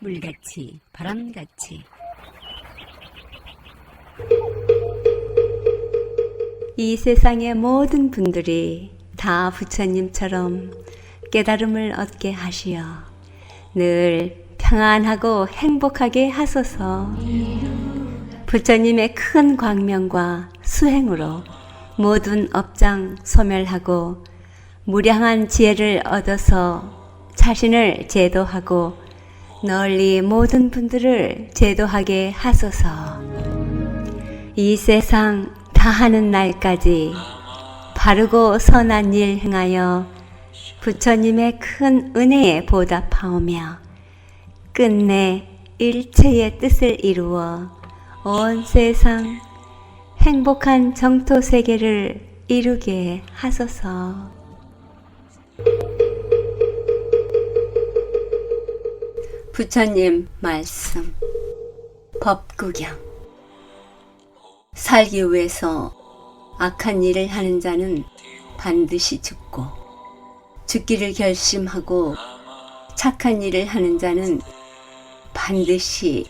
물같이 바람같이 이 세상의 모든 분들이 다 부처님처럼 깨달음을 얻게 하시어 늘 평안하고 행복하게 하소서. 부처님의 큰 광명과 수행으로 모든 업장 소멸하고 무량한 지혜를 얻어서 자신을 제도하고 널리 모든 분들을 제도하게 하소서. 이 세상 다하는 날까지 바르고 선한 일 행하여 부처님의 큰 은혜에 보답하오며 끝내 일체의 뜻을 이루어 온 세상 행복한 정토 세계를 이루게 하소서. 부처님 말씀 법구경. 살기 위해서 악한 일을 하는 자는 반드시 죽고, 죽기를 결심하고 착한 일을 하는 자는 반드시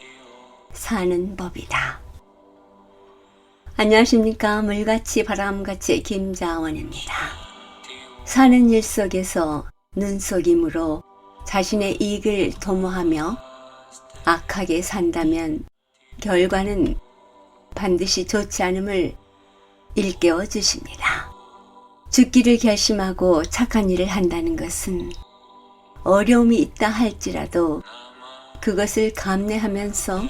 사는 법이다. 안녕하십니까. 물같이 바람같이 김자원입니다. 사는 일 속에서 눈속임으로 자신의 이익을 도모하며 악하게 산다면 결과는 반드시 좋지 않음을 일깨워 주십니다. 죽기를 결심하고 착한 일을 한다는 것은 어려움이 있다 할지라도 그것을 감내하면서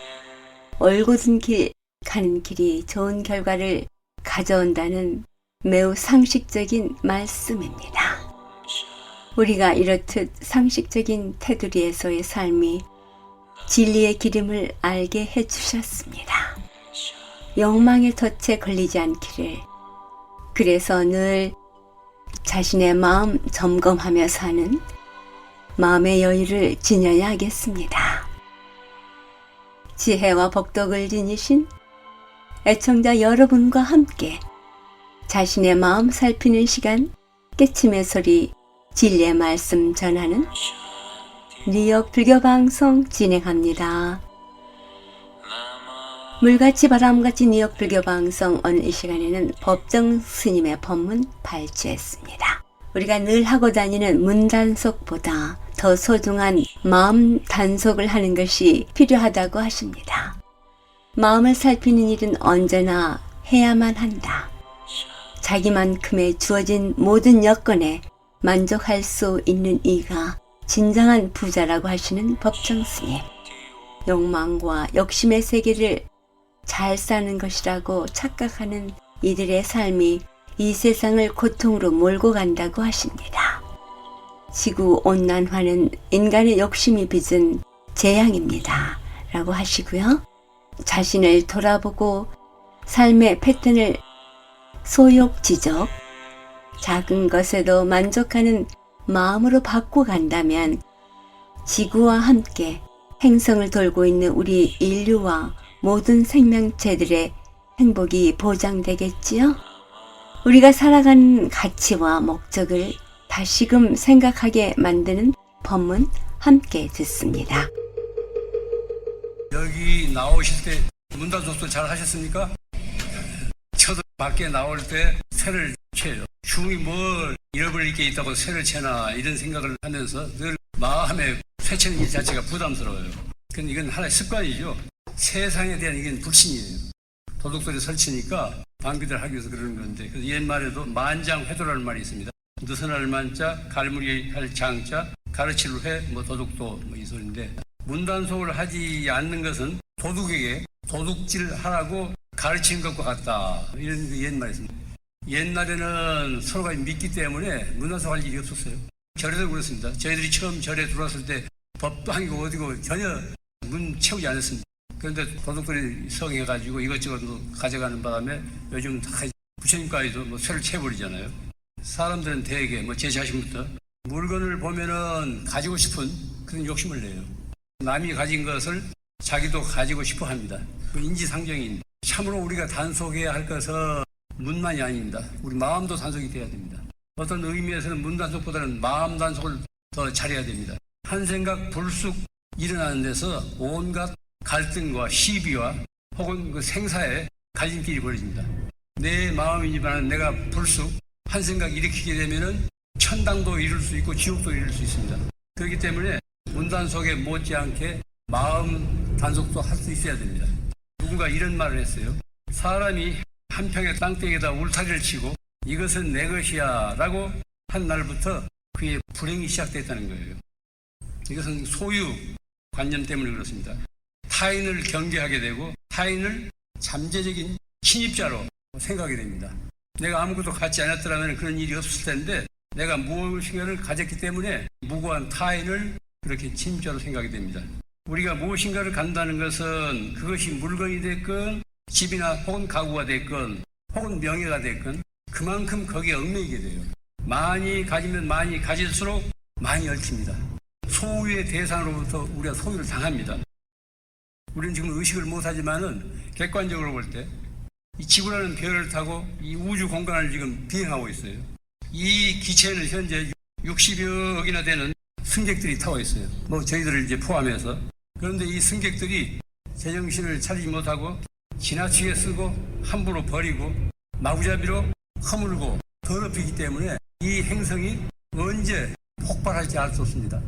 올곧은 길 가는 길이 좋은 결과를 가져온다는 매우 상식적인 말씀입니다. 우리가 이렇듯 상식적인 테두리에서의 삶이 진리의 기름을 알게 해주셨습니다. 욕망의 덫에 걸리지 않기를. 그래서 늘 자신의 마음 점검하며 사는 마음의 여유를 지녀야 하겠습니다. 지혜와 복덕을 지니신 애청자 여러분과 함께 자신의 마음 살피는 시간, 깨침의 소리, 진리의 말씀 전하는 뉴욕 불교방송 진행합니다. 물같이 바람같이 뉴욕 불교방송. 오늘 이 시간에는 법정 스님의 법문 발주했습니다. 우리가 늘 하고 다니는 문단속보다 더 소중한 마음 단속을 하는 것이 필요하다고 하십니다. 마음을 살피는 일은 언제나 해야만 한다. 자기만큼의 주어진 모든 여건에 만족할 수 있는 이가 진정한 부자라고 하시는 법정 스님. 욕망과 욕심의 세계를 잘 사는 것이라고 착각하는 이들의 삶이 이 세상을 고통으로 몰고 간다고 하십니다. 지구 온난화는 인간의 욕심이 빚은 재앙입니다 라고 하시고요. 자신을 돌아보고 삶의 패턴을 소욕지적, 작은 것에도 만족하는 마음으로 바꿔간다면 지구와 함께 행성을 돌고 있는 우리 인류와 모든 생명체들의 행복이 보장되겠지요? 우리가 살아가는 가치와 목적을 다시금 생각하게 만드는 법문 함께 듣습니다. 여기 나오실 때 문단속도 잘 하셨습니까? 저도 밖에 나올 때 새를 쳐요. 중이 뭘 잃어버릴 게 있다고 새를 채나 이런 생각을 하면서 늘 마음에 새 채는 일 자체가 부담스러워요. 근데 이건 하나의 습관이죠. 세상에 대한 이건 불신이에요. 도둑들이 설치니까 방비들 하기 위해서 그러는 건데, 그래서 옛말에도 만장회도라는 말이 있습니다. 느슨할 만자, 갈무리 할 장자, 가르칠 회, 도둑도 이 소리인데, 문단속을 하지 않는 것은 도둑에게 도둑질 하라고 가르치는 것과 같다. 이런 옛말이 있습니다. 옛날에는 서로가 믿기 때문에 문단속 할 일이 없었어요. 절에도 그렇습니다. 저희들이 처음 절에 들어왔을 때 법도 아니고 어디고 전혀 문 채우지 않았습니다. 그런데 도둑들이 성해가지고 이것저것 가져가는 바람에 요즘 다 부처님까지도 쇠를 채워버리잖아요. 사람들은 대개 제 자신부터 물건을 보면은 가지고 싶은 그런 욕심을 내요. 남이 가진 것을 자기도 가지고 싶어 합니다. 인지상정입니다. 참으로 우리가 단속해야 할 것은 문만이 아닙니다. 우리 마음도 단속이 돼야 됩니다. 어떤 의미에서는 문 단속보다는 마음 단속을 더 잘해야 됩니다. 한 생각 불쑥 일어나는 데서 온갖 갈등과 시비와 혹은 그 생사의 갈림길이 벌어집니다. 내 마음이지만 내가 불쑥 한 생각 일으키게 되면은 천당도 이룰 수 있고 지옥도 이룰 수 있습니다. 그렇기 때문에 문단속에 못지않게 마음 단속도 할 수 있어야 됩니다. 누군가 이런 말을 했어요. 사람이 한 평의 땅덩이에다 울타리를 치고 이것은 내 것이야 라고 한 날부터 그의 불행이 시작됐다는 거예요. 이것은 소유 관념 때문에 그렇습니다. 타인을 경계하게 되고 타인을 잠재적인 침입자로 생각하게 됩니다. 내가 아무것도 갖지 않았더라면 그런 일이 없을 텐데 내가 무엇인가를 가졌기 때문에 무고한 타인을 그렇게 침입자로 생각하게 됩니다. 우리가 무엇인가를 간다는 것은 그것이 물건이 됐건 집이나 혹은 가구가 됐건 혹은 명예가 됐건 그만큼 거기에 얽매이게 돼요. 많이 가지면 많이 가질수록 많이 얽힙니다. 소유의 대상으로부터 우리가 소유를 당합니다. 우리는 지금 의식을 못하지만은 객관적으로 볼 때 이 지구라는 별을 타고 이 우주 공간을 지금 비행하고 있어요. 이 기체는 현재 60여억이나 되는 승객들이 타고 있어요. 뭐 저희들을 이제 포함해서. 그런데 이 승객들이 제정신을 차리지 못하고 지나치게 쓰고 함부로 버리고 마구잡이로 허물고 더럽히기 때문에 이 행성이 언제 폭발할지 알 수 없습니다.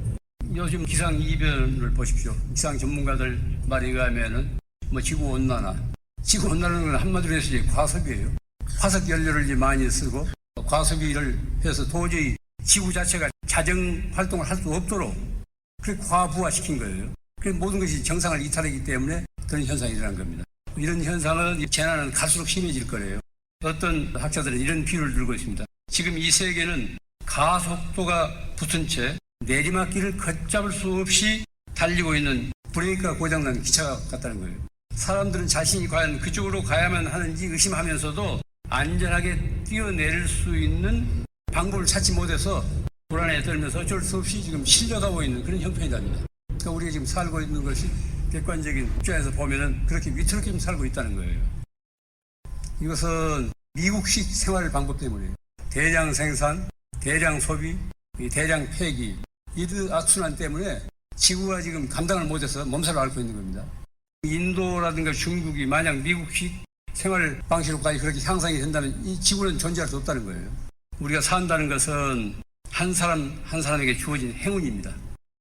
요즘 기상이변을 보십시오. 기상 전문가들 말에 의하면은 뭐 지구온난화. 지구온난화는 건 한마디로 해서 이제 과습이에요. 화석 연료를 이제 많이 쓰고 과습을 해서 도저히 지구 자체가 자정 활동을 할 수 없도록 그렇게 과부하시킨 거예요. 그래서 모든 것이 정상을 이탈하기 때문에 그런 현상이 일어난 겁니다. 이런 현상은 재난은 갈수록 심해질 거예요. 어떤 학자들은 이런 비유를 들고 있습니다. 지금 이 세계는 가속도가 붙은 채 내리막길을 걷잡을 수 없이 달리고 있는 브레이크가 고장난 기차 같다는 거예요. 사람들은 자신이 과연 그쪽으로 가야만 하는지 의심하면서도 안전하게 뛰어내릴 수 있는 방법을 찾지 못해서 불안에 떨면서 어쩔 수 없이 지금 실려가고 있는 그런 형편이랍니다. 그러니까 우리가 지금 살고 있는 것이 객관적인 입장에서 보면은 그렇게 위태롭게 좀 살고 있다는 거예요. 이것은 미국식 생활 방법 때문에 대량 생산, 대량 소비, 대량 폐기, 이들 악순환 때문에 지구가 지금 감당을 못해서 몸살을 앓고 있는 겁니다. 인도라든가 중국이 만약 미국식 생활 방식으로까지 그렇게 향상이 된다면 이 지구는 존재할 수 없다는 거예요. 우리가 산다는 것은 한 사람 한 사람에게 주어진 행운입니다.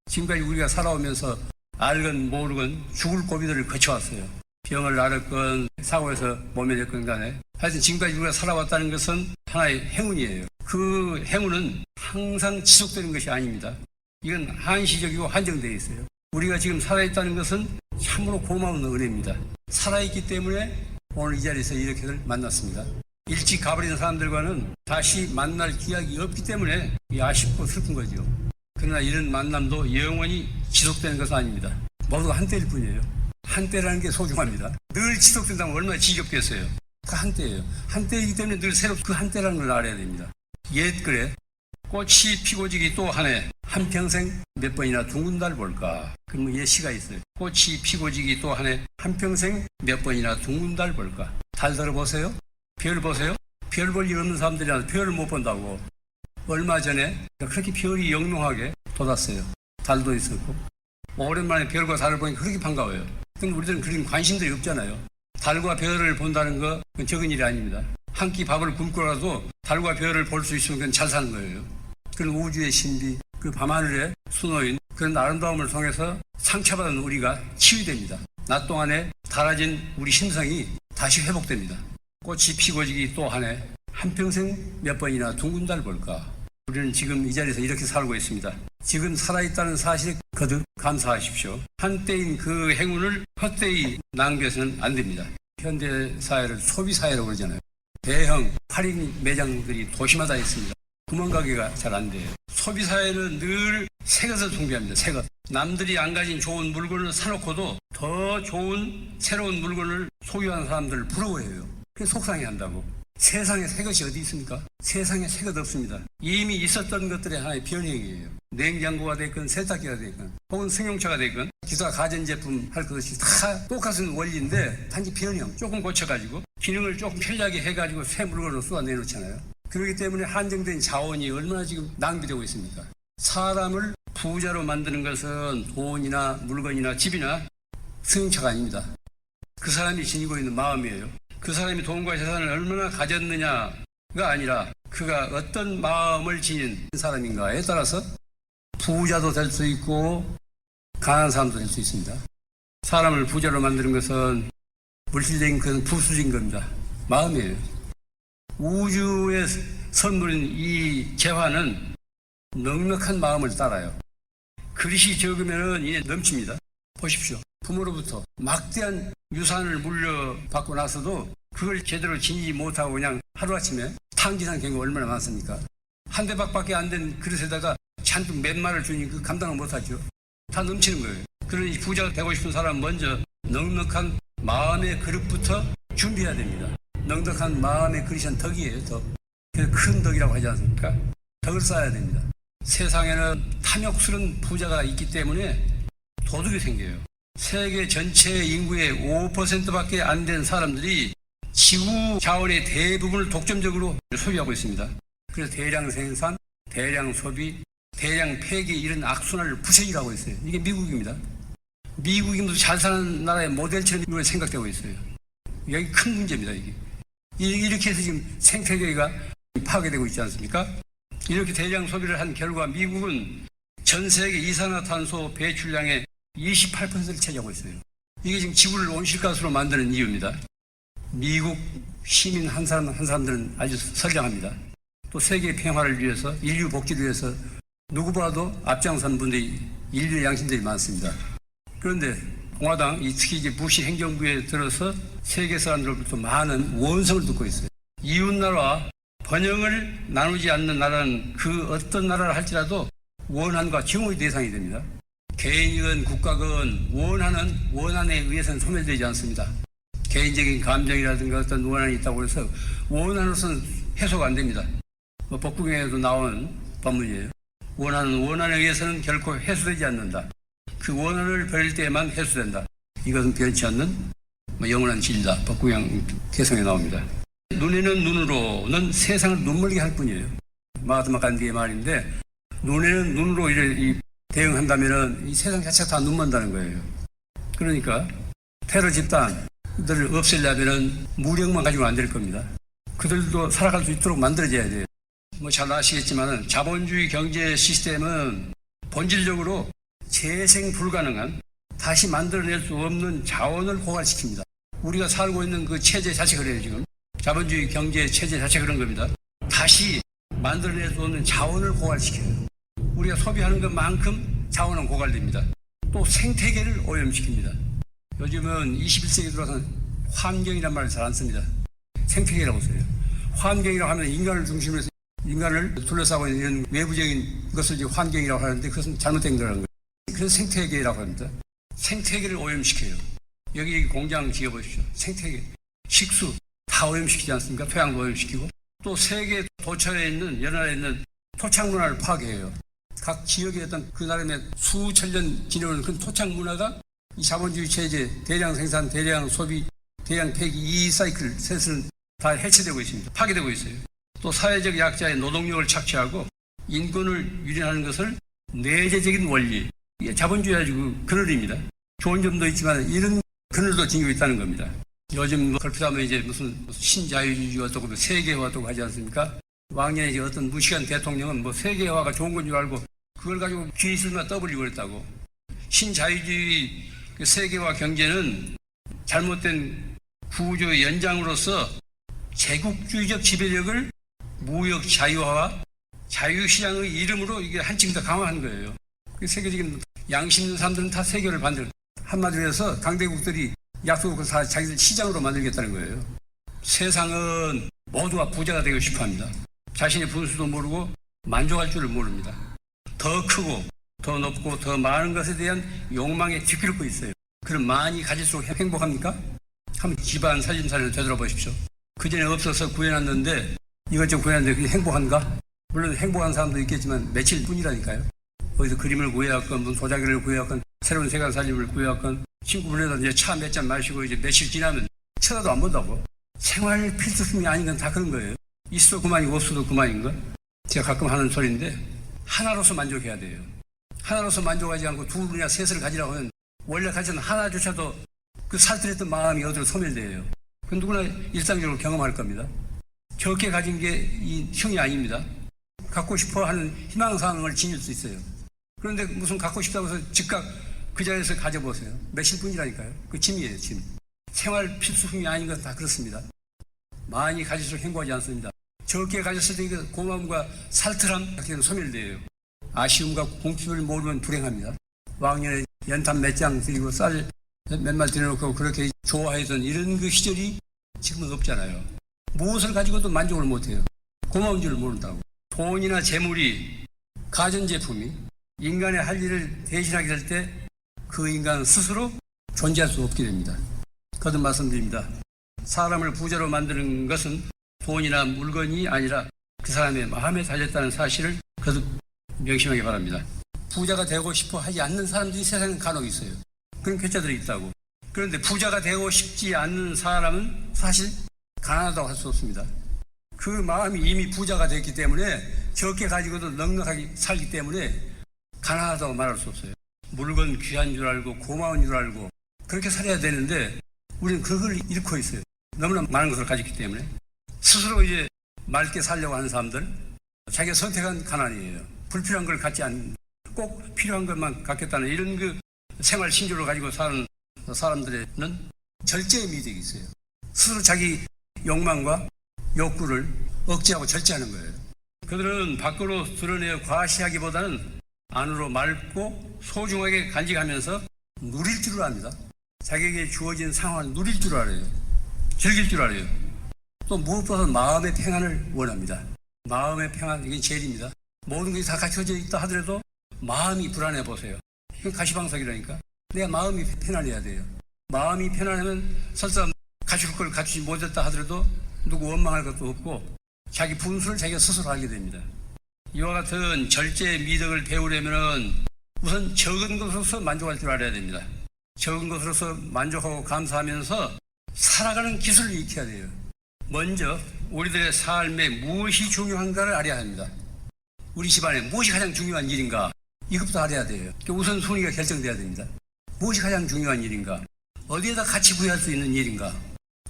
지금까지 우리가 살아오면서 알건 모르건 죽을 고비들을 거쳐왔어요. 병을 앓았건 사고에서 몸에 냈건 간에 하여튼 지금까지 우리가 살아왔다는 것은 하나의 행운이에요. 그 행운은 항상 지속되는 것이 아닙니다. 이건 한시적이고 한정되어 있어요. 우리가 지금 살아있다는 것은 참으로 고마운 은혜입니다. 살아있기 때문에 오늘 이 자리에서 이렇게들 만났습니다. 일찍 가버린 사람들과는 다시 만날 기약이 없기 때문에 아쉽고 슬픈 거죠. 그러나 이런 만남도 영원히 지속되는 것은 아닙니다. 모두가 한때일 뿐이에요. 한때라는 게 소중합니다. 늘 지속된다면 얼마나 지겹겠어요. 그 한때예요. 한때이기 때문에 늘 새롭게 그 한때라는 걸 알아야 됩니다. 옛글에 꽃이 피고 지기 또 한 해 한평생 몇 번이나 둥근 달 볼까. 그럼 예시가 있어요. 꽃이 피고 지기 또 한 해 한평생 몇 번이나 둥근 달 볼까. 달 들어보세요. 별 보세요. 별 볼 일 없는 사람들이라도 별을 못 본다고. 얼마 전에 그렇게 별이 영롱하게 돋았어요. 달도 있었고. 오랜만에 별과 달을 보니까 그렇게 반가워요. 근데 우리들은 그런 관심들이 없잖아요. 달과 별을 본다는 건 적은 일이 아닙니다. 한 끼 밥을 굶고라도 달과 별을 볼 수 있으면 그건 잘 사는 거예요. 그런 우주의 신비, 그 밤하늘의 수놓인 그런 아름다움을 통해서 상처받은 우리가 치유됩니다. 낮 동안에 닳아진 우리 심성이 다시 회복됩니다. 꽃이 피고 지기 또 한 해 한평생 몇 번이나 둥근 달 볼까. 우리는 지금 이 자리에서 이렇게 살고 있습니다. 지금 살아있다는 사실에 거듭 감사하십시오. 한때인 그 행운을 헛되이 낭비해서는 안 됩니다. 현대사회를 소비사회라고 그러잖아요. 대형 할인 매장들이 도시마다 있습니다. 구멍가게가 잘 안 돼요. 소비사회는 늘 새 것을 숭배합니다. 새 것. 남들이 안 가진 좋은 물건을 사놓고도 더 좋은 새로운 물건을 소유한 사람들을 부러워해요. 그래서 속상해한다고. 세상에 새 것이 어디 있습니까? 세상에 새 것 없습니다. 이미 있었던 것들의 하나의 변형이에요. 냉장고가 됐건 세탁기가 됐건 혹은 승용차가 됐건 기타 가전제품 할 것이 다 똑같은 원리인데 단지 변형 조금 고쳐가지고 기능을 조금 편리하게 해가지고 새 물건으로 쏟아내놓잖아요. 그렇기 때문에 한정된 자원이 얼마나 지금 낭비되고 있습니까? 사람을 부자로 만드는 것은 돈이나 물건이나 집이나 승용차가 아닙니다. 그 사람이 지니고 있는 마음이에요. 그 사람이 돈과 재산을 얼마나 가졌느냐가 아니라 그가 어떤 마음을 지닌 사람인가에 따라서 부자도 될 수 있고 가난한 사람도 될 수 있습니다. 사람을 부자로 만드는 것은 물질적인 것은 부수적인 겁니다. 마음이에요. 우주의 선물인 이 재화는 넉넉한 마음을 따라요. 그릇이 적으면 이게 넘칩니다. 보십시오. 부모로부터 막대한 유산을 물려받고 나서도 그걸 제대로 지니지 못하고 그냥 하루아침에 탕진한 경우가 얼마나 많습니까? 한 대박밖에 안 된 그릇에다가 잔뜩 맨말을 주니 그 감당을 못하죠. 다 넘치는 거예요. 그러니 부자가 되고 싶은 사람은 먼저 넉넉한 마음의 그릇부터 준비해야 됩니다. 넉넉한 마음의 그릇은 덕이에요. 덕. 그래서 큰 덕이라고 하지 않습니까? 덕을 쌓아야 됩니다. 세상에는 탐욕스러운 부자가 있기 때문에 도둑이 생겨요. 세계 전체 인구의 5%밖에 안 된 사람들이 지구 자원의 대부분을 독점적으로 소비하고 있습니다. 그래서 대량 생산, 대량 소비, 대량 폐기 이런 악순환을 부채질하고 있어요. 이게 미국입니다. 미국이 무슨 잘 사는 나라의 모델처럼 생각되고 있어요. 여기 큰 문제입니다. 이게. 이렇게 해서 지금 생태계가 파괴되고 있지 않습니까? 이렇게 대량 소비를 한 결과 미국은 전 세계 이산화탄소 배출량의 28%를 차지하고 있어요. 이게 지금 지구를 온실가스로 만드는 이유입니다. 미국 시민 한 사람 한 사람들은 아주 선량합니다. 또 세계 평화를 위해서 인류 복지를 위해서 누구보다도 앞장선 분들이 인류의 양심들이 많습니다. 그런데 공화당, 특히 이제 부시 행정부에 들어서 세계 사람들로부터 많은 원성을 듣고 있어요. 이웃나라와 번영을 나누지 않는 나라는 그 어떤 나라를 할지라도 원한과 증오의 대상이 됩니다. 개인이건 국가건 원한에 의해서는 소멸되지 않습니다. 개인적인 감정이라든가 어떤 원한이 있다고 해서 원한으로서는 해소가 안 됩니다. 법국에도 나온 법문이에요. 원한에 의해서는 결코 해소되지 않는다. 그 원한을 버릴 때에만 해소된다. 이것은 변치 않는 영원한 진리다. 법국양 개성에 나옵니다. 눈에는 눈으로는 세상을 눈멀게 할 뿐이에요. 마하트마 간디의 말인데 눈에는 눈으로 대응한다면 이 세상 자체가 다 눈먼다는 거예요. 그러니까 테러 집단들을 없애려면 무력만 가지고는 안 될 겁니다. 그들도 살아갈 수 있도록 만들어져야 돼요. 잘 아시겠지만 자본주의 경제 시스템은 본질적으로 재생 불가능한 다시 만들어낼 수 없는 자원을 고갈시킵니다. 우리가 살고 있는 그 체제 자체가 그래요. 지금 자본주의 경제 체제 자체가 그런 겁니다. 다시 만들어낼 수 없는 자원을 고갈시켜요. 우리가 소비하는 것만큼 자원은 고갈됩니다. 또 생태계를 오염시킵니다. 요즘은 21세기 들어서 환경이란 말을 잘 안 씁니다. 생태계라고 써요. 환경이라고 하면 인간을 중심으로 해서 인간을 둘러싸고 있는 이런 외부적인 것을 이제 환경이라고 하는데 그것은 잘못된 거라는 거예요. 그래서 생태계라고 합니다. 생태계를 오염시켜요. 여기 공장 지어보십시오. 생태계, 식수 다 오염시키지 않습니까? 토양도 오염시키고 또 세계 도처에 있는 여러 나라에 있는 토착 문화를 파괴해요. 각 지역에 어떤 그 나라의 수천 년 지내오는 그런 토착 문화가 이 자본주의 체제, 대량 생산, 대량 소비, 대량 폐기 이 사이클 셋은 다 해체되고 있습니다. 파괴되고 있어요. 또 사회적 약자의 노동력을 착취하고 인권을 유린하는 것을 내재적인 원리, 이게 자본주의 아주 그늘입니다. 좋은 점도 있지만 이런 그늘도 지니고 있다는 겁니다. 요즘 걸핏하면 이제 무슨 신자유주의 어떻고 세계화 어떻고 하지 않습니까? 왕년에 이제 어떤 무식한 대통령은 세계화가 좋은 건 줄 알고 그걸 가지고 귀에 있을만 떠벌리고 그랬다고. 신자유주의 세계화 경제는 잘못된 구조의 연장으로서 제국주의적 지배력을 무역 자유화와 자유시장의 이름으로 이게 한층 더 강화한 거예요. 세계적인 양심 있는 사람들은 다 세계를 만들, 한마디로 해서 강대국들이 약속을 다 자기들 시장으로 만들겠다는 거예요. 세상은 모두가 부자가 되고 싶어 합니다. 자신의 분수도 모르고 만족할 줄을 모릅니다. 더 크고 더 높고 더 많은 것에 대한 욕망에 뒤끼고 있어요. 그럼 많이 가질수록 행복합니까? 한번 집안 살림살이를 되돌아보십시오. 그전에 없어서 구해놨는데 이것저것 구해놨는데 그게 행복한가? 물론 행복한 사람도 있겠지만 며칠 뿐이라니까요. 어디서 그림을 구해왔건 무슨 도자기를 구해왔건 새로운 세상 살림을 구해왔건 친구 불러서 이제 차 몇 잔 마시고 이제 며칠 지나면 쳐다도 안 본다고. 생활 필수품이 아닌 건 다 그런 거예요. 있어도 그만이고 없어도 그만인 거. 제가 가끔 하는 소리인데 하나로서 만족해야 돼요. 하나로서 만족하지 않고 둘이나 셋을 가지라고 하면 원래 가진 하나조차도 그 살뜰했던 마음이 어디로 소멸돼요. 그 누구나 일상적으로 경험할 겁니다. 적게 가진 게 이 흉이 아닙니다. 갖고 싶어 하는 희망사항을 지닐 수 있어요. 그런데 무슨 갖고 싶다고 해서 즉각 그 자리에서 가져보세요. 몇십 분이라니까요. 그 짐이에요, 짐. 생활 필수품이 아닌 건 다 그렇습니다. 많이 가질수록 행복하지 않습니다. 적게 가졌을 때 그 고마움과 살뜰함 같은 소멸돼요. 아쉬움과 공핍을 모르면 불행합니다. 왕년에 연탄 몇 장 드리고 쌀 몇 말 들여놓고 그렇게 좋아하던 이런 그 시절이 지금은 없잖아요. 무엇을 가지고도 만족을 못해요. 고마운 줄을 모른다고. 돈이나 재물이, 가전제품이 인간의 할 일을 대신하게 될 때 그 인간 스스로 존재할 수 없게 됩니다. 거듭 말씀드립니다. 사람을 부자로 만드는 것은 돈이나 물건이 아니라 그 사람의 마음에 달렸다는 사실을 거듭 명심하기 바랍니다. 부자가 되고 싶어 하지 않는 사람들이 세상에 간혹 있어요. 그런 괴짜들이 있다고. 그런데 부자가 되고 싶지 않는 사람은 사실 가난하다고 할 수 없습니다. 그 마음이 이미 부자가 됐기 때문에 적게 가지고도 넉넉하게 살기 때문에 가난하다고 말할 수 없어요. 물건 귀한 줄 알고 고마운 줄 알고 그렇게 살아야 되는데 우리는 그걸 잃고 있어요. 너무나 많은 것을 가졌기 때문에 스스로 이제 맑게 살려고 하는 사람들, 자기가 선택한 가난이에요. 불필요한 걸 갖지 않는, 꼭 필요한 것만 갖겠다는 이런 그 생활 신조를 가지고 사는 사람들에는 절제의 미덕이 있어요. 스스로 자기 욕망과 욕구를 억제하고 절제하는 거예요. 그들은 밖으로 드러내어 과시하기보다는 안으로 맑고 소중하게 간직하면서 누릴 줄을 압니다. 자기에게 주어진 상황을 누릴 줄 알아요. 즐길 줄 알아요. 또 무엇보다 마음의 평안을 원합니다. 마음의 평안, 이게 제일입니다. 모든 것이 다 갖춰져 있다 하더라도 마음이 불안해 보세요. 이건 가시방석이라니까. 내 마음이 편안해야 돼요. 마음이 편안하면 설사 갖출 걸 갖추지 못했다 하더라도 누구 원망할 것도 없고 자기 분수를 자기가 스스로 알게 됩니다. 이와 같은 절제의 미덕을 배우려면 우선 적은 것으로서 만족할 줄 알아야 됩니다. 적은 것으로서 만족하고 감사하면서 살아가는 기술을 익혀야 돼요. 먼저 우리들의 삶에 무엇이 중요한가를 알아야 합니다. 우리 집안에 무엇이 가장 중요한 일인가, 이것부터 알아야 돼요. 우선 순위가 결정돼야 됩니다. 무엇이 가장 중요한 일인가, 어디에다 같이 구애할 수 있는 일인가,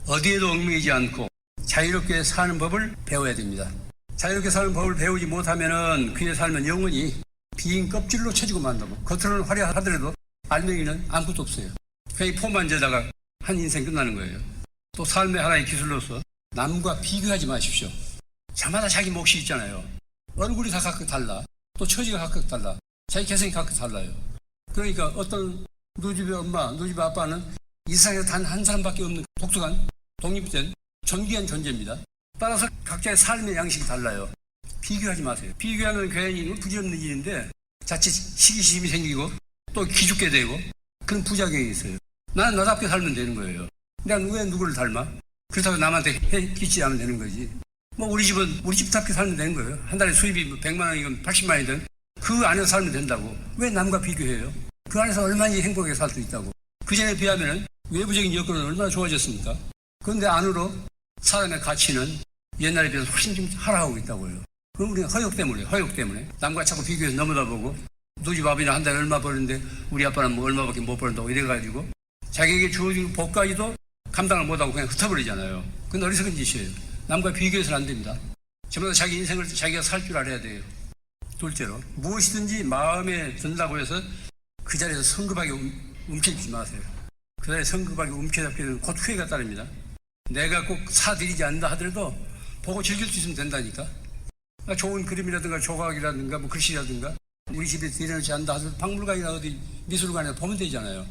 어디에도 얽매이지 않고 자유롭게 사는 법을 배워야 됩니다. 자유롭게 사는 법을 배우지 못하면 그의 삶은 영원히 빈 껍질로 쳐지고 만다고. 겉으로는 화려하더라도 알맹이는 아무것도 없어요. 괜히 포만 재다가 한 인생 끝나는 거예요. 또 삶의 하나의 기술로서 남과 비교하지 마십시오. 저마다 자기 몫이 있잖아요. 얼굴이 다 각각 달라. 또 처지가 각각 달라. 자기 개성이 각각 달라요. 그러니까 어떤 누집의 엄마, 누집의 아빠는 이 세상에 단 한 사람밖에 없는 독특한 독립된 존귀한 존재입니다. 따라서 각자의 삶의 양식이 달라요. 비교하지 마세요. 비교하면 괜히 부질없는 일인데 자칫 시기심이 생기고 또 기죽게 되고 그런 부작용이 있어요. 나는 나답게 살면 되는 거예요. 내가 왜 누구를 닮아? 그렇다고 남한테 끼치지 않으면 되는 거지. 뭐 우리 집은 우리 집답게 살면 되는 거예요. 한 달에 수입이 100만 원이건 80만 원이든 그 안에서 살면 된다고. 왜 남과 비교해요? 그 안에서 얼마나 행복하게 살 수 있다고. 그 전에 비하면 외부적인 여건은 얼마나 좋아졌습니까? 그런데 안으로 사람의 가치는 옛날에 비해서 훨씬 좀 하락하고 있다고요. 그럼 우리가 허욕 때문에 남과 자꾸 비교해서 넘어다 보고 누집 아버지는 한 달에 얼마 버는데 우리 아빠는 뭐 얼마밖에 못 버는다고 이래가지고 자기에게 주어진 복까지도 감당을 못하고 그냥 흩어버리잖아요. 그건 어리석은 짓이에요. 남과 비교해서는 안 됩니다. 전부 다 자기 인생을 자기가 살 줄 알아야 돼요. 둘째로 무엇이든지 마음에 든다고 해서 그 자리에서 성급하게 움켜쥐지 마세요. 그 자리에 성급하게 움켜잡게 되면 곧 후회가 따릅니다. 내가 꼭 사드리지 않는다 하더라도 보고 즐길 수 있으면 된다니까. 좋은 그림이라든가 조각이라든가 뭐 글씨라든가 우리 집에 들여놓지 않는다 하더라도 박물관이나 어디 미술관에 보면 되잖아요.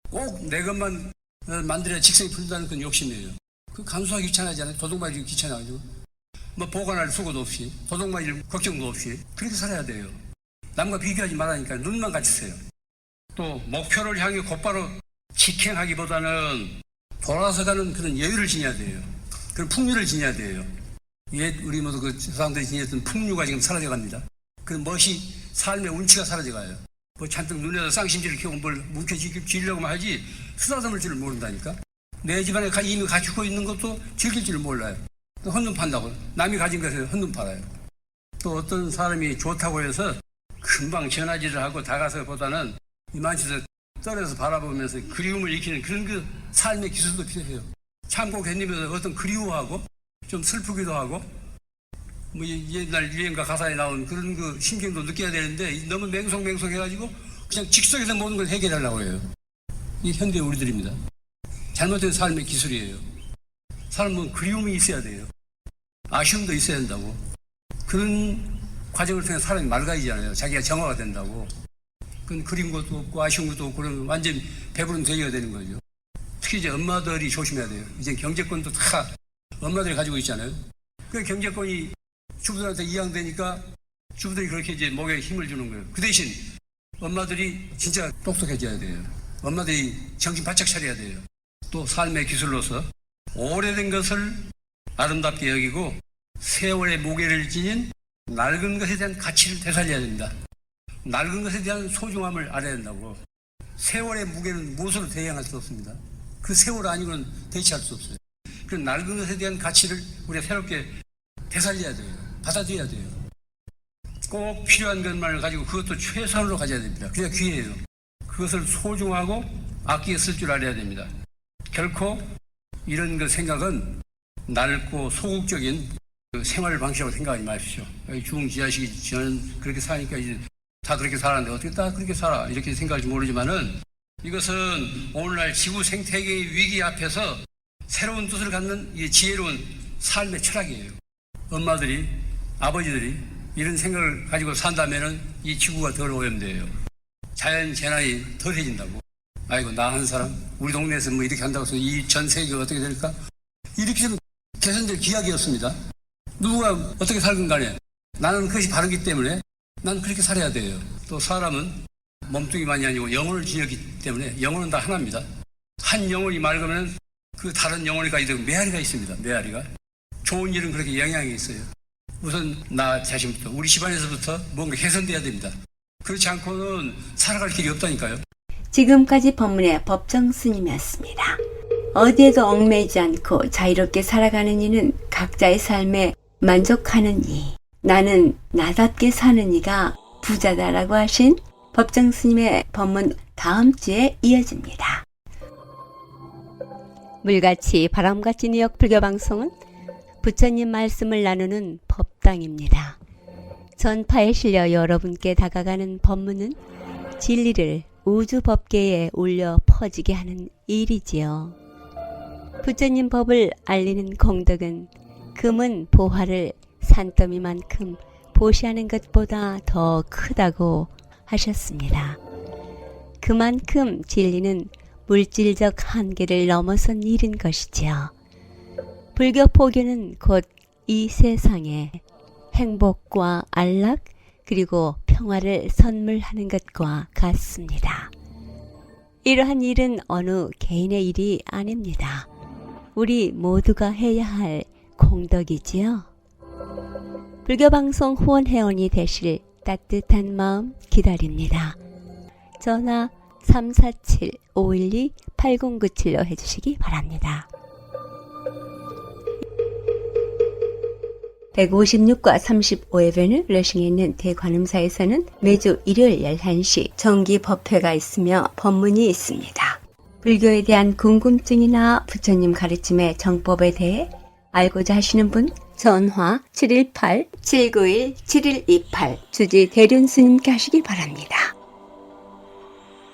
꼭 내 것만 만들어야 직성이 풀린다는 건 욕심이에요. 그 감수하기 귀찮아하지 않아요? 도둑맞이 귀찮아가지고 뭐 보관할 수고도 없이 도둑맞이 걱정도 없이 그렇게 살아야 돼요. 남과 비교하지 말라니까. 눈만 갖추세요. 또 목표를 향해 곧바로 직행하기보다는 돌아서 가는 그런 여유를 지녀야 돼요. 그런 풍류를 지녀야 돼요. 옛 우리 모두 그 사람들이 지녔던 풍류가 지금 사라져갑니다. 그 멋이 삶의 운치가 사라져가요. 뭐 잔뜩 눈에다 쌍심지를 켜고 뭘 뭉켜쥐려고만 하지 쓰다듬을 줄을 모른다니까. 내 집안에 이미 갖추고 있는 것도 즐길 줄을 몰라요. 또 헛눈 판다고. 남이 가진 것에 헛눈 팔아요. 또 어떤 사람이 좋다고 해서 금방 전화질을 하고 다가서보다는 이만치서 떨어져서 바라보면서 그리움을 익히는 그런 그 삶의 기술도 필요해요. 참고 견디면서 어떤 그리워하고 좀 슬프기도 하고 뭐 옛날 유행가 가사에 나온 그런 그 심경도 느껴야 되는데 너무 맹송맹송해가지고 그냥 직속에서 모든 걸 해결하려고 해요. 이게 현대 우리들입니다. 잘못된 삶의 기술이에요. 삶은 그리움이 있어야 돼요. 아쉬움도 있어야 된다고. 그런 과정을 통해 사람이 맑아지잖아요. 자기가 정화가 된다고. 그건 그린 것도 없고 아쉬운 것도 없고 그러면 완전히 배부른 돼야 되는 거죠. 특히 이제 엄마들이 조심해야 돼요. 이제 경제권도 다 엄마들이 가지고 있잖아요. 그 경제권이 주부들한테 이양되니까 주부들이 그렇게 이제 목에 힘을 주는 거예요. 그 대신 엄마들이 진짜 똑똑해져야 돼요. 엄마들이 정신 바짝 차려야 돼요. 또 삶의 기술로서 오래된 것을 아름답게 여기고 세월의 무게를 지닌 낡은 것에 대한 가치를 되살려야 됩니다. 낡은 것에 대한 소중함을 알아야 된다고. 세월의 무게는 무엇으로 대응할 수 없습니다. 그 세월 아니고는 대체할 수 없어요. 그 낡은 것에 대한 가치를 우리가 새롭게 되살려야 돼요. 받아들여야 돼요. 꼭 필요한 것만을 가지고 그것도 최선으로 가져야 됩니다. 그게 귀해요. 그것을 소중하고 아끼게 쓸 줄 알아야 됩니다. 결코 이런 그 생각은 낡고 소극적인 그 생활 방식이라고 생각하지 마십시오. 중지하식이 저는 그렇게 사니까 이제 다 그렇게 살았는데 어떻게 다 그렇게 살아 이렇게 생각할지 모르지만은 이것은 오늘날 지구 생태계의 위기 앞에서 새로운 뜻을 갖는 이 지혜로운 삶의 철학이에요. 엄마들이 아버지들이 이런 생각을 가지고 산다면은 이 지구가 덜 오염돼요. 자연 재난이 덜해진다고. 아이고 나 한 사람 우리 동네에서 뭐 이렇게 한다고 해서 이 전 세계가 어떻게 될까? 이렇게 되면 개선될 기약이었습니다. 누가 어떻게 살건 간에 나는 그것이 바르기 때문에 난 그렇게 살아야 돼요. 또 사람은 몸뚱이만이 아니고 영혼을 지녔기 때문에 영혼은 다 하나입니다. 한 영혼이 맑으면 그 다른 영혼이가 있고 메아리가 있습니다. 메아리가. 좋은 일은 그렇게 영향이 있어요. 우선 나 자신부터 우리 집안에서부터 뭔가 개선돼야 됩니다. 그렇지 않고는 살아갈 길이 없다니까요. 지금까지 법문의 법정 스님이었습니다. 어디에도 얽매이지 않고 자유롭게 살아가는 이는 각자의 삶에 만족하는 이. 나는 나답게 사는 이가 부자다라고 하신 법정 스님의 법문 다음 주에 이어집니다. 물같이 바람같이 뉴욕 불교방송은 부처님 말씀을 나누는 법당입니다. 전파에 실려 여러분께 다가가는 법문은 진리를 우주 법계에 울려 퍼지게 하는 일이지요. 부처님 법을 알리는 공덕은 금은 보화를 산더미만큼 보시하는 것보다 더 크다고 하셨습니다. 그만큼 진리는 물질적 한계를 넘어선 일인 것이지요. 불교 포교는 곧 이 세상에 행복과 안락 그리고 평화를 선물하는 것과 같습니다. 이러한 일은 어느 개인의 일이 아닙니다. 우리 모두가 해야 할 공덕이지요. 불교방송 후원회원이 되실 따뜻한 마음 기다립니다. 전화 347-512-8097로 해주시기 바랍니다. 156과 35회변을 러싱에 있는 대관음사에서는 매주 일요일 11시 정기 법회가 있으며 법문이 있습니다. 불교에 대한 궁금증이나 부처님 가르침의 정법에 대해 알고자 하시는 분 전화 718-791-7128 주지 대륜스님께 하시기 바랍니다.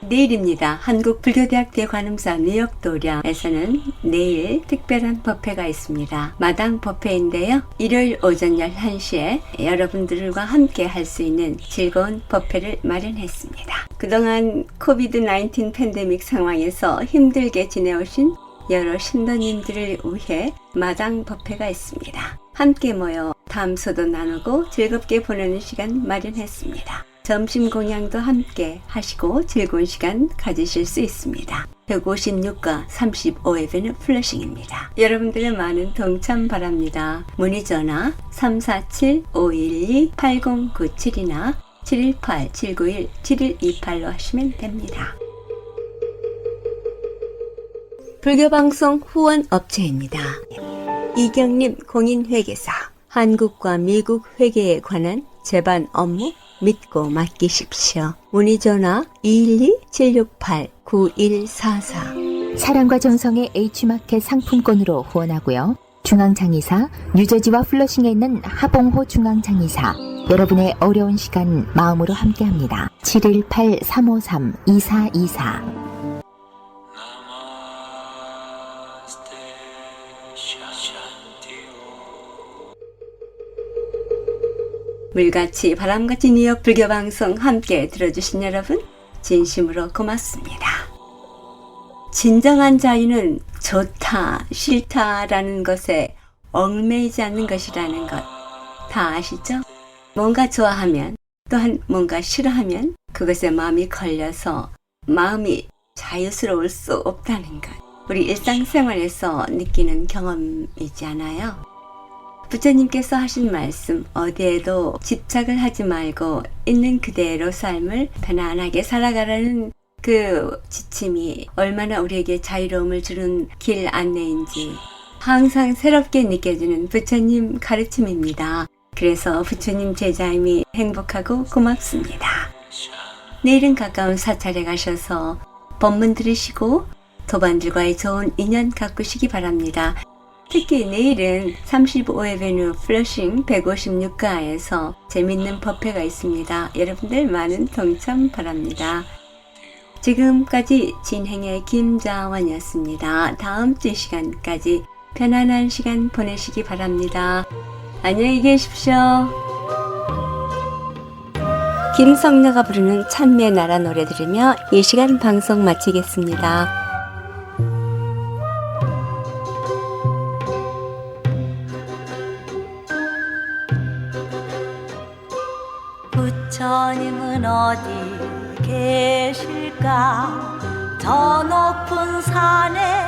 내일입니다. 한국불교대학 대관음사 뉴욕도량에서는 내일 특별한 법회가 있습니다. 마당 법회인데요. 일요일 오전 11시에 여러분들과 함께 할 수 있는 즐거운 법회를 마련했습니다. 그동안 코비드-19 팬데믹 상황에서 힘들게 지내오신 여러 신도님들을 위해 마당 법회가 있습니다. 함께 모여 담소도 나누고 즐겁게 보내는 시간 마련했습니다. 점심 공양도 함께 하시고 즐거운 시간 가지실 수 있습니다. 156과 35회변은 플러싱입니다. 여러분들의 많은 동참 바랍니다. 문의 전화 347-512-8097이나 718-791-7128로 하시면 됩니다. 불교방송 후원업체입니다. 이경림 공인회계사, 한국과 미국 회계에 관한 재반 업무 믿고 맡기십시오. 문의 전화 212-768-9144. 사랑과 정성의 H마켓 상품권으로 후원하고요. 중앙장의사, 뉴저지와 플러싱에 있는 하봉호 중앙장의사, 여러분의 어려운 시간 마음으로 함께합니다. 718-353-2424. 물같이 바람같이 뉴욕 불교방송 함께 들어주신 여러분 진심으로 고맙습니다. 진정한 자유는 좋다, 싫다라는 것에 얽매이지 않는 것이라는 것 다 아시죠? 뭔가 좋아하면 또한 뭔가 싫어하면 그것에 마음이 걸려서 마음이 자유스러울 수 없다는 것. 우리 일상생활에서 느끼는 경험이지 않아요? 부처님께서 하신 말씀 어디에도 집착을 하지 말고 있는 그대로 삶을 편안하게 살아가라는 그 지침이 얼마나 우리에게 자유로움을 주는 길 안내인지 항상 새롭게 느껴지는 부처님 가르침입니다. 그래서 부처님 제자임이 행복하고 고맙습니다. 내일은 가까운 사찰에 가셔서 법문 들으시고 도반들과의 좋은 인연 가꾸시기 바랍니다. 특히 내일은 35에베뉴 플러싱 156가에서 재밌는 법회가 있습니다. 여러분들 많은 동참 바랍니다. 지금까지 진행의 김자원이었습니다. 다음 주 시간까지 편안한 시간 보내시기 바랍니다. 안녕히 계십시오. 김성녀가 부르는 찬미의 나라 노래 들으며 이 시간 방송 마치겠습니다. 부처님은 어디 계실까? 저 높은 산에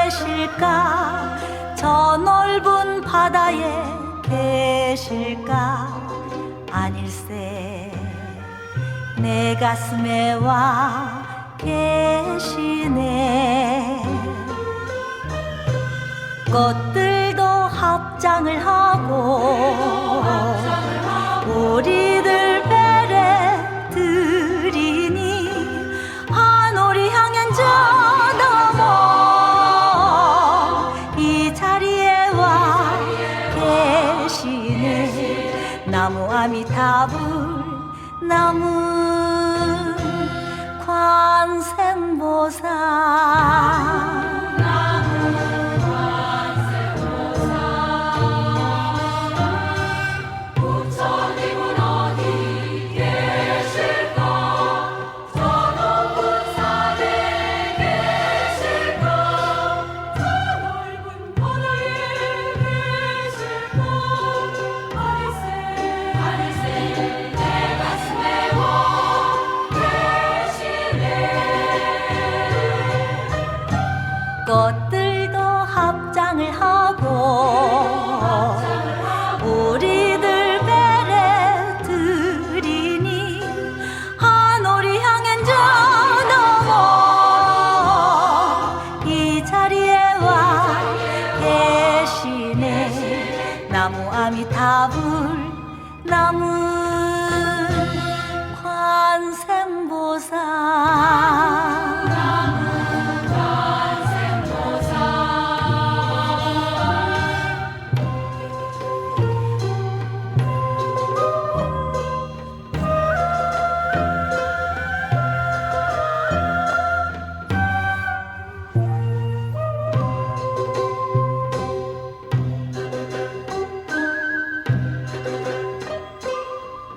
계실까? 저 넓은 바다에 계실까? 아닐세 내 가슴에 와 계시네. 꽃들도 합장을 하고 우리들 배래 들이니 하늘이 향연 저 넘어 이 자리에 와 계시네. 나무 아미타불 나무 관세음보살 꽃들도 합장을 하고 우리들 배래 들이니 하늘이 향연 저 넘어 이 자리에 와 계시네. 나무 아미타불 나무 관세음보살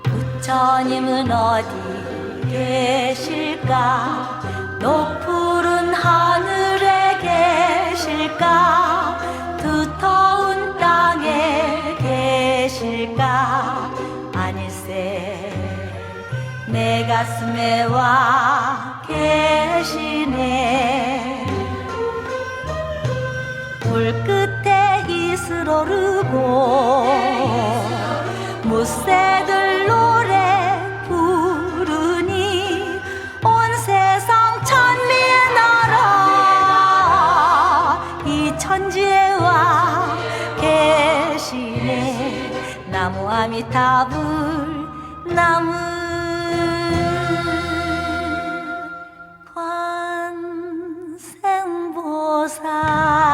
부처님은 어디 계실까? 높푸른 하늘에 계실까? 두터운 땅에 계실까? 아닐세 내 가슴에 와 계시네. 물 끝에 이슬 오르고 무새들 노래 부르니 온 세상 찬미의 나라 이 천지에 와 계시네. 나무 아미타불 남을 관생보살